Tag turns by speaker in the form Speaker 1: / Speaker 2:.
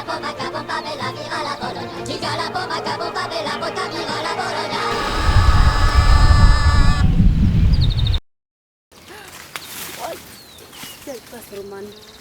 Speaker 1: pomma, capompa, bella, viva la Bologna. Giga la pomma, capompa, bella, porta, viva la Bologna.
Speaker 2: Ay, del Pastroman.